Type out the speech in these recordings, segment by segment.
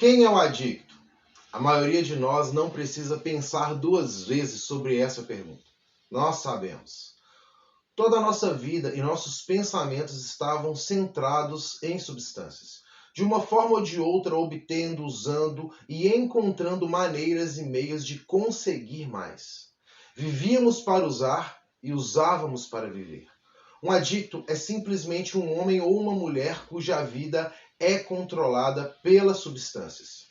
Quem é o adicto? A maioria de nós não precisa pensar duas vezes sobre essa pergunta. Nós sabemos. Toda a nossa vida e nossos pensamentos estavam centrados em substâncias. De uma forma ou de outra, obtendo, usando e encontrando maneiras e meios de conseguir mais. Vivíamos para usar e usávamos para viver. Um adicto é simplesmente um homem ou uma mulher cuja vida é controlada pelas substâncias.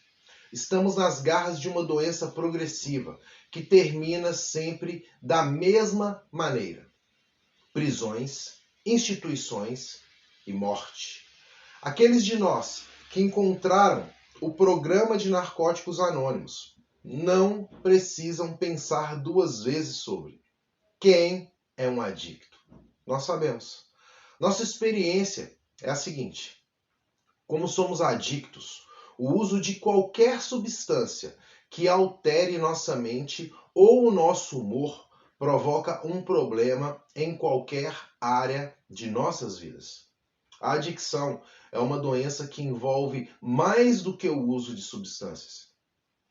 Estamos nas garras de uma doença progressiva que termina sempre da mesma maneira: prisões, instituições e morte. Aqueles de nós que encontraram o programa de Narcóticos Anônimos não precisam pensar duas vezes sobre quem é um adicto. Nós sabemos. Nossa experiência é a seguinte: como somos adictos, o uso de qualquer substância que altere nossa mente ou o nosso humor provoca um problema em qualquer área de nossas vidas. A adicção é uma doença que envolve mais do que o uso de substâncias.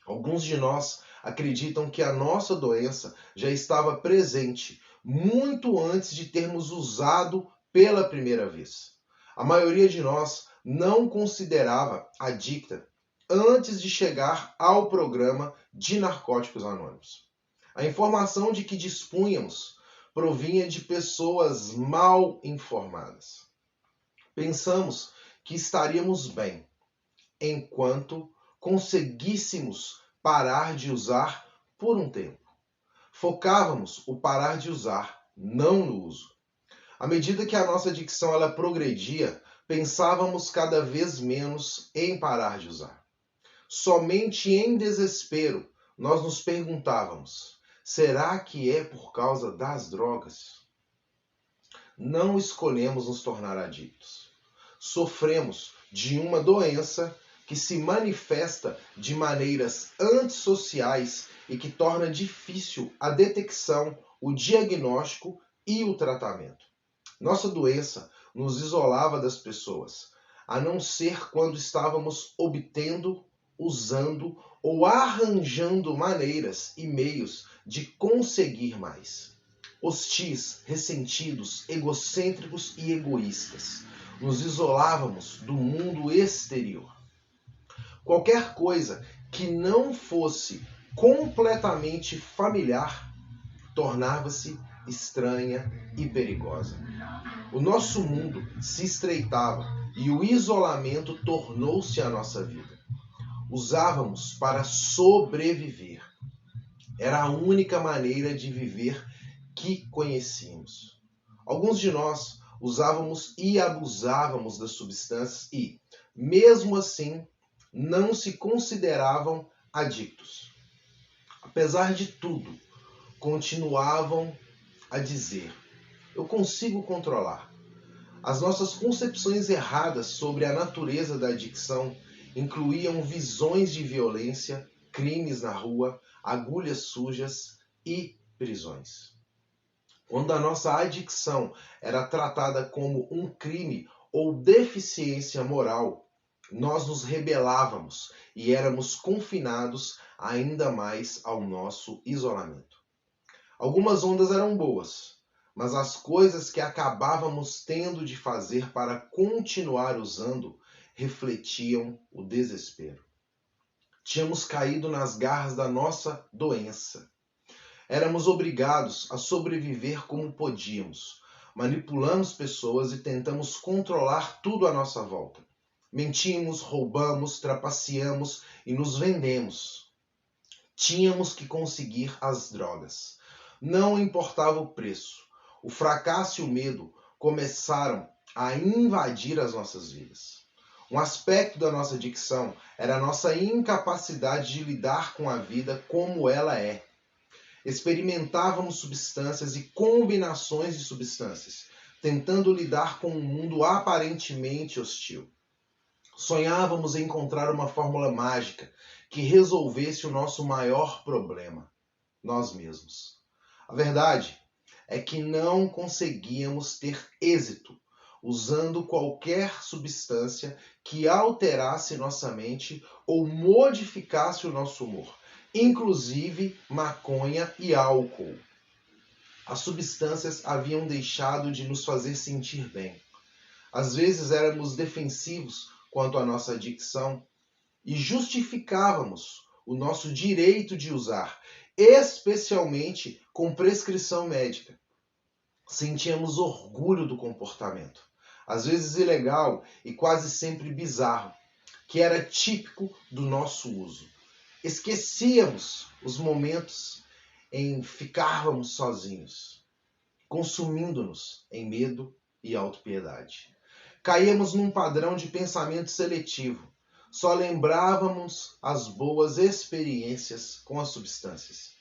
Alguns de nós acreditam que a nossa doença já estava presente muito antes de termos usado pela primeira vez. A maioria de nós não considerava adicta antes de chegar ao programa de Narcóticos Anônimos. A informação de que dispunhamos provinha de pessoas mal informadas. Pensamos que estaríamos bem enquanto conseguíssemos parar de usar por um tempo. Focávamos o parar de usar, não no uso. À medida que a nossa adicção progredia, pensávamos cada vez menos em parar de usar. Somente em desespero nós nos perguntávamos: será que é por causa das drogas? Não escolhemos nos tornar adictos. Sofremos de uma doença que se manifesta de maneiras antissociais e que torna difícil a detecção, o diagnóstico e o tratamento. Nossa doença nos isolava das pessoas, a não ser quando estávamos obtendo, usando ou arranjando maneiras e meios de conseguir mais. Hostis, ressentidos, egocêntricos e egoístas. Nos isolávamos do mundo exterior. Qualquer coisa que não fosse completamente familiar tornava-se estranha e perigosa. O nosso mundo se estreitava e o isolamento tornou-se a nossa vida. Usávamos para sobreviver. Era a única maneira de viver que conhecíamos. Alguns de nós usávamos e abusávamos das substâncias e, mesmo assim, não se consideravam adictos. Apesar de tudo, continuavam a dizer: eu consigo controlar. As nossas concepções erradas sobre a natureza da adicção incluíam visões de violência, crimes na rua, agulhas sujas e prisões. Quando a nossa adicção era tratada como um crime ou deficiência moral, nós nos rebelávamos e éramos confinados ainda mais ao nosso isolamento. Algumas ondas eram boas, mas as coisas que acabávamos tendo de fazer para continuar usando refletiam o desespero. Tínhamos caído nas garras da nossa doença. Éramos obrigados a sobreviver como podíamos. Manipulamos pessoas e tentamos controlar tudo à nossa volta. Mentimos, roubamos, trapaceamos e nos vendemos. Tínhamos que conseguir as drogas. Não importava o preço. O fracasso e o medo começaram a invadir as nossas vidas. Um aspecto da nossa adicção era a nossa incapacidade de lidar com a vida como ela é. Experimentávamos substâncias e combinações de substâncias, tentando lidar com um mundo aparentemente hostil. Sonhávamos em encontrar uma fórmula mágica que resolvesse o nosso maior problema, nós mesmos. A verdade é que não conseguíamos ter êxito usando qualquer substância que alterasse nossa mente ou modificasse o nosso humor, inclusive maconha e álcool. As substâncias haviam deixado de nos fazer sentir bem. Às vezes éramos defensivos quanto à nossa adicção e justificávamos o nosso direito de usar, especialmente com prescrição médica. Sentíamos orgulho do comportamento, às vezes ilegal e quase sempre bizarro, que era típico do nosso uso. Esquecíamos os momentos em ficarmos sozinhos, consumindo-nos em medo e autopiedade. Caíamos num padrão de pensamento seletivo. Só lembrávamos as boas experiências com as substâncias.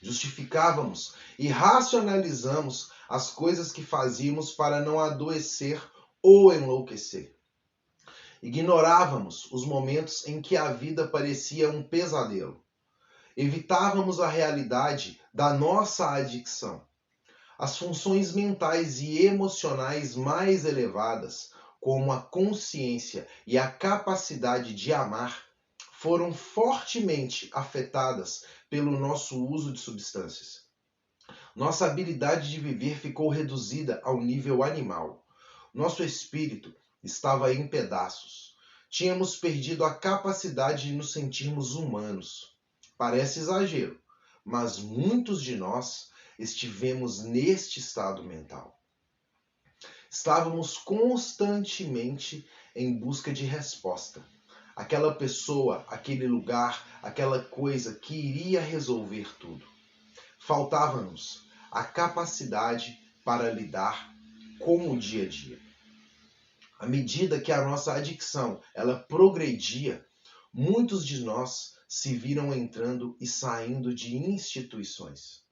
Justificávamos e racionalizamos as coisas que fazíamos para não adoecer ou enlouquecer. Ignorávamos os momentos em que a vida parecia um pesadelo. Evitávamos a realidade da nossa adicção. As funções mentais e emocionais mais elevadas, como a consciência e a capacidade de amar, foram fortemente afetadas pelo nosso uso de substâncias. Nossa habilidade de viver ficou reduzida ao nível animal. Nosso espírito estava em pedaços. Tínhamos perdido a capacidade de nos sentirmos humanos. Parece exagero, mas muitos de nós estivemos neste estado mental. Estávamos constantemente em busca de resposta. Aquela pessoa, aquele lugar, aquela coisa que iria resolver tudo. Faltava-nos a capacidade para lidar com o dia a dia. À medida que a nossa adicção ela progredia, muitos de nós se viram entrando e saindo de instituições.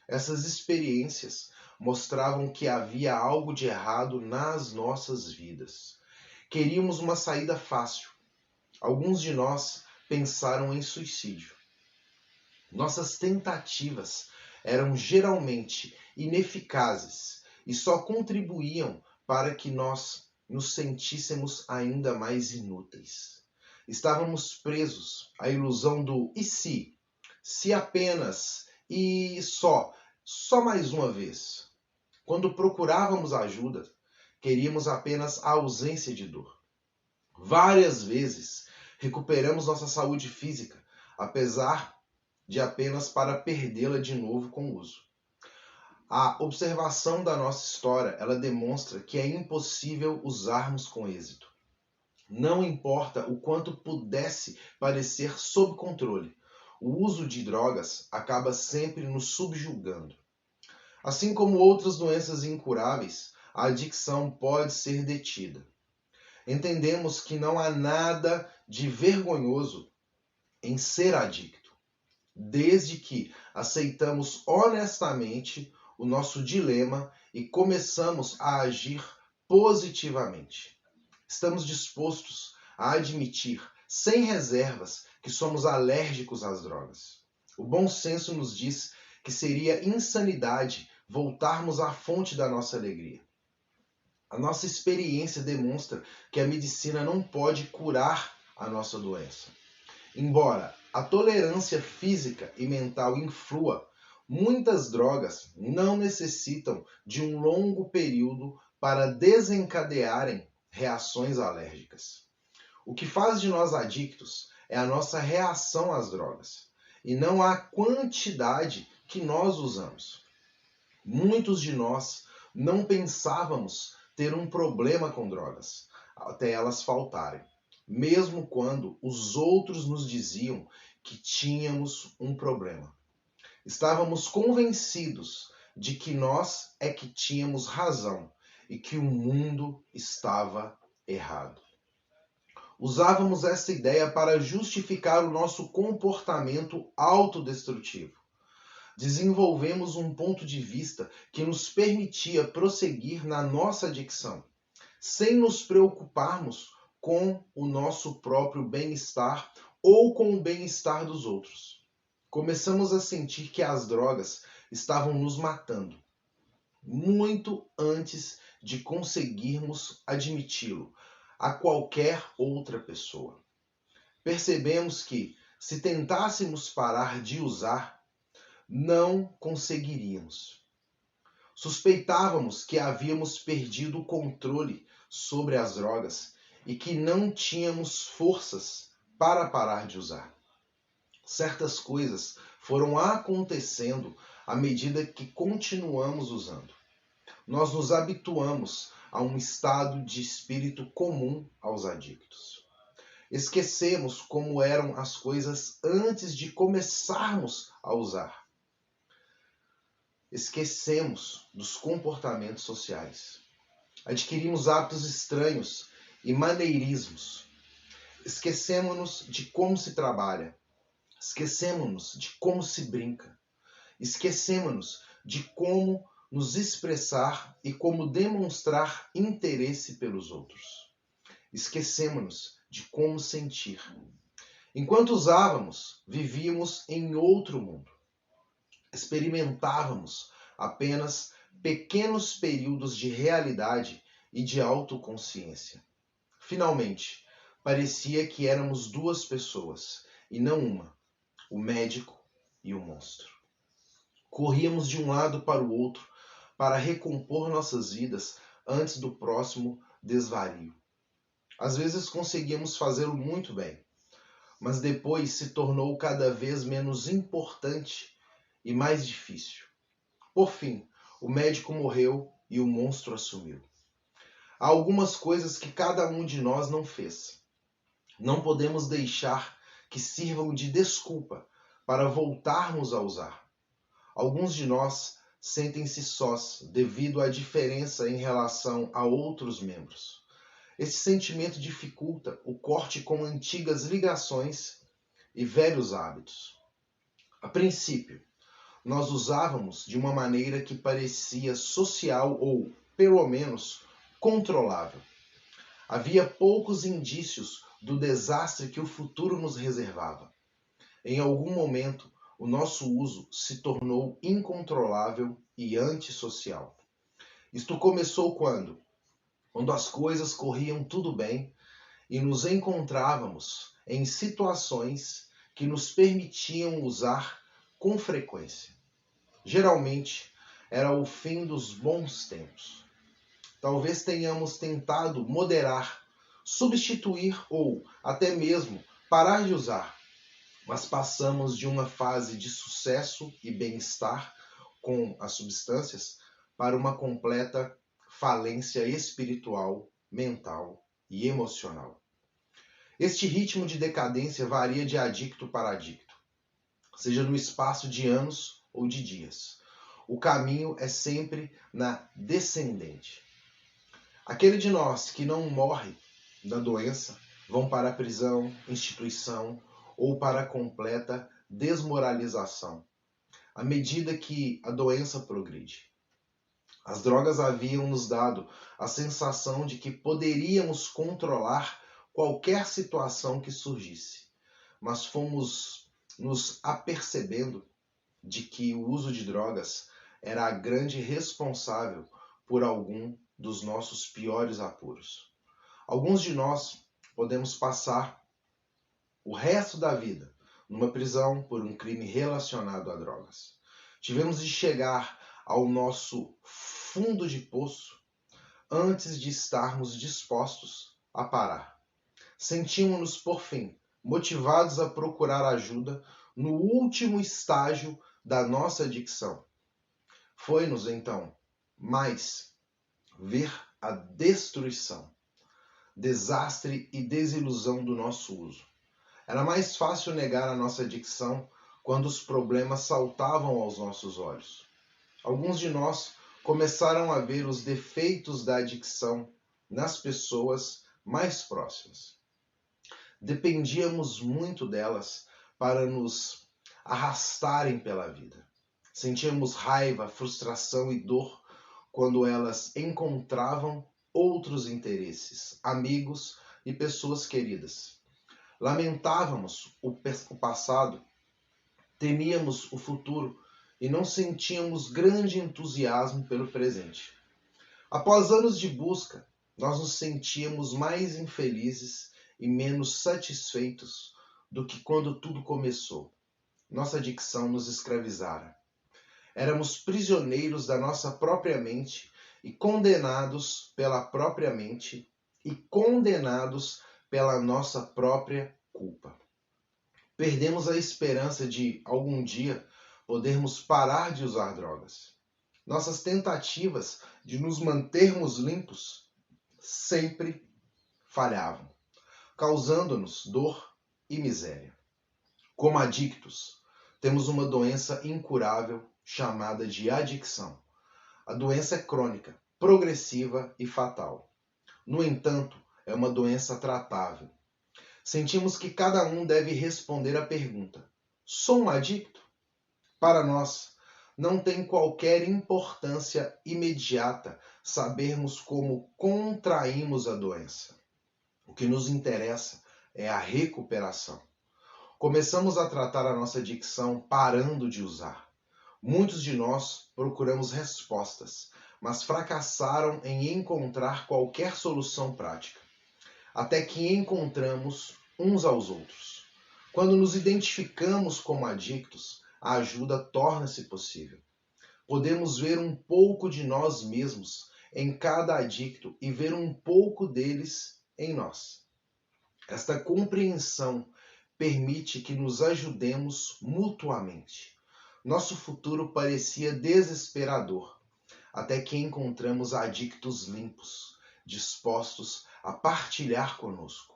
Essas experiências mostravam que havia algo de errado nas nossas vidas. Queríamos uma saída fácil. Alguns de nós pensaram em suicídio. Nossas tentativas eram geralmente ineficazes e só contribuíam para que nós nos sentíssemos ainda mais inúteis. Estávamos presos à ilusão do e se apenas e só mais uma vez. Quando procurávamos ajuda, queríamos apenas a ausência de dor. Várias vezes recuperamos nossa saúde física, apesar de apenas para perdê-la de novo com o uso. A observação da nossa história, ela demonstra que é impossível usarmos com êxito. Não importa o quanto pudesse parecer sob controle, o uso de drogas acaba sempre nos subjugando. Assim como outras doenças incuráveis, a adicção pode ser detida. Entendemos que não há nada de vergonhoso em ser adicto, desde que aceitamos honestamente o nosso dilema e começamos a agir positivamente. Estamos dispostos a admitir, sem reservas, que somos alérgicos às drogas. O bom senso nos diz que seria insanidade voltarmos à fonte da nossa alegria. A nossa experiência demonstra que a medicina não pode curar a nossa doença. Embora a tolerância física e mental influa, muitas drogas não necessitam de um longo período para desencadearem reações alérgicas. O que faz de nós adictos é a nossa reação às drogas, e não a quantidade que nós usamos. Muitos de nós não pensávamos ter um problema com drogas, até elas faltarem, mesmo quando os outros nos diziam que tínhamos um problema. Estávamos convencidos de que nós é que tínhamos razão e que o mundo estava errado. Usávamos essa ideia para justificar o nosso comportamento autodestrutivo. Desenvolvemos um ponto de vista que nos permitia prosseguir na nossa adicção, sem nos preocuparmos com o nosso próprio bem-estar ou com o bem-estar dos outros. Começamos a sentir que as drogas estavam nos matando, muito antes de conseguirmos admiti-lo a qualquer outra pessoa. Percebemos que, se tentássemos parar de usar, não conseguiríamos. Suspeitávamos que havíamos perdido o controle sobre as drogas e que não tínhamos forças para parar de usar. Certas coisas foram acontecendo à medida que continuamos usando. Nós nos habituamos a um estado de espírito comum aos adictos. Esquecemos como eram as coisas antes de começarmos a usar. Esquecemos dos comportamentos sociais. Adquirimos hábitos estranhos e maneirismos. Esquecemos-nos de como se trabalha. Esquecemos-nos de como se brinca. Esquecemos-nos de como nos expressar e como demonstrar interesse pelos outros. Esquecemos-nos de como sentir. Enquanto usávamos, vivíamos em outro mundo. Experimentávamos apenas pequenos períodos de realidade e de autoconsciência. Finalmente, parecia que éramos duas pessoas, e não uma, o médico e o monstro. Corríamos de um lado para o outro para recompor nossas vidas antes do próximo desvario. Às vezes conseguíamos fazê-lo muito bem, mas depois se tornou cada vez menos importante e mais difícil. Por fim, o médico morreu e o monstro assumiu. Há algumas coisas que cada um de nós não fez. Não podemos deixar que sirvam de desculpa para voltarmos a usar. Alguns de nós sentem-se sós devido à diferença em relação a outros membros. Esse sentimento dificulta o corte com antigas ligações e velhos hábitos. A princípio, nós usávamos de uma maneira que parecia social ou, pelo menos, controlável. Havia poucos indícios do desastre que o futuro nos reservava. Em algum momento, o nosso uso se tornou incontrolável e antissocial. Isto começou quando as coisas corriam tudo bem e nos encontrávamos em situações que nos permitiam usar com frequência. Geralmente, era o fim dos bons tempos. Talvez tenhamos tentado moderar, substituir ou até mesmo parar de usar, mas passamos de uma fase de sucesso e bem-estar com as substâncias para uma completa falência espiritual, mental e emocional. Este ritmo de decadência varia de adicto para adicto, seja no espaço de anos ou de dias. O caminho é sempre na descendente. Aquele de nós que não morre da doença vão para a prisão, instituição ou para a completa desmoralização, à medida que a doença progride. As drogas haviam nos dado a sensação de que poderíamos controlar qualquer situação que surgisse, mas fomos nos apercebendo de que o uso de drogas era a grande responsável por algum dos nossos piores apuros. Alguns de nós podemos passar o resto da vida numa prisão por um crime relacionado a drogas. Tivemos de chegar ao nosso fundo de poço antes de estarmos dispostos a parar. Sentimos-nos, por fim, motivados a procurar ajuda no último estágio da nossa adicção. Foi-nos, então, mais ver a destruição, desastre e desilusão do nosso uso. Era mais fácil negar a nossa adicção quando os problemas saltavam aos nossos olhos. Alguns de nós começaram a ver os defeitos da adicção nas pessoas mais próximas. Dependíamos muito delas para nos arrastarem pela vida. Sentíamos raiva, frustração e dor quando elas encontravam outros interesses, amigos e pessoas queridas. Lamentávamos o passado, temíamos o futuro e não sentíamos grande entusiasmo pelo presente. Após anos de busca, nós nos sentíamos mais infelizes e menos satisfeitos do que quando tudo começou. Nossa adicção nos escravizara. Éramos prisioneiros da nossa própria mente e condenados pela própria mente e condenados pela nossa própria culpa. Perdemos a esperança de, algum dia, podermos parar de usar drogas. Nossas tentativas de nos mantermos limpos sempre falhavam, causando-nos dor e miséria. Como adictos, temos uma doença incurável chamada de adicção. A doença é crônica, progressiva e fatal. No entanto, é uma doença tratável. Sentimos que cada um deve responder à pergunta: sou um adicto? Para nós, não tem qualquer importância imediata sabermos como contraímos a doença. O que nos interessa é a recuperação. Começamos a tratar a nossa adicção parando de usar. Muitos de nós procuramos respostas, mas fracassaram em encontrar qualquer solução prática, até que encontramos uns aos outros. Quando nos identificamos como adictos, a ajuda torna-se possível. Podemos ver um pouco de nós mesmos em cada adicto e ver um pouco deles em nós. Esta compreensão permite que nos ajudemos mutuamente. Nosso futuro parecia desesperador, até que encontramos adictos limpos, dispostos a partilhar conosco.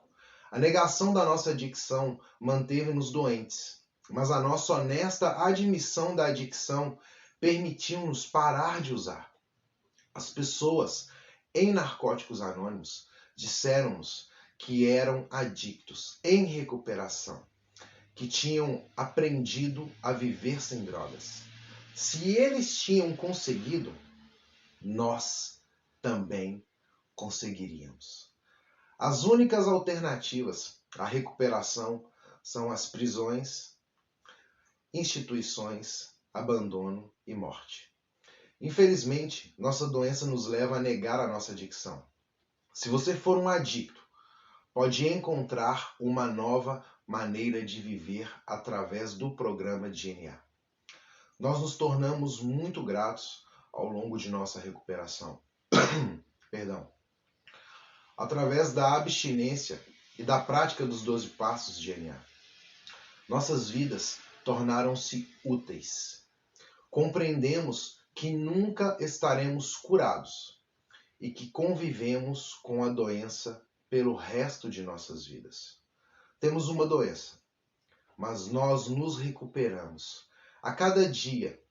A negação da nossa adicção manteve-nos doentes, mas a nossa honesta admissão da adicção permitiu-nos parar de usar. As pessoas em Narcóticos Anônimos disseram-nos que eram adictos em recuperação, que tinham aprendido a viver sem drogas. Se eles tinham conseguido, nós também conseguiríamos. As únicas alternativas à recuperação são as prisões, instituições, abandono e morte. Infelizmente, nossa doença nos leva a negar a nossa adicção. Se você for um adicto, pode encontrar uma nova maneira de viver através do programa DNA. Nós nos tornamos muito gratos ao longo de nossa recuperação. Perdão. Através da abstinência e da prática dos 12 passos de DNA. Nossas vidas tornaram-se úteis. Compreendemos que nunca estaremos curados e que convivemos com a doença pelo resto de nossas vidas. Temos uma doença, mas nós nos recuperamos a cada dia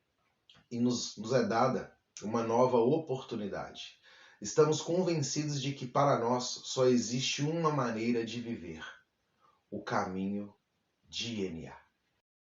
e nos é dada uma nova oportunidade. Estamos convencidos de que para nós só existe uma maneira de viver: o caminho DNA.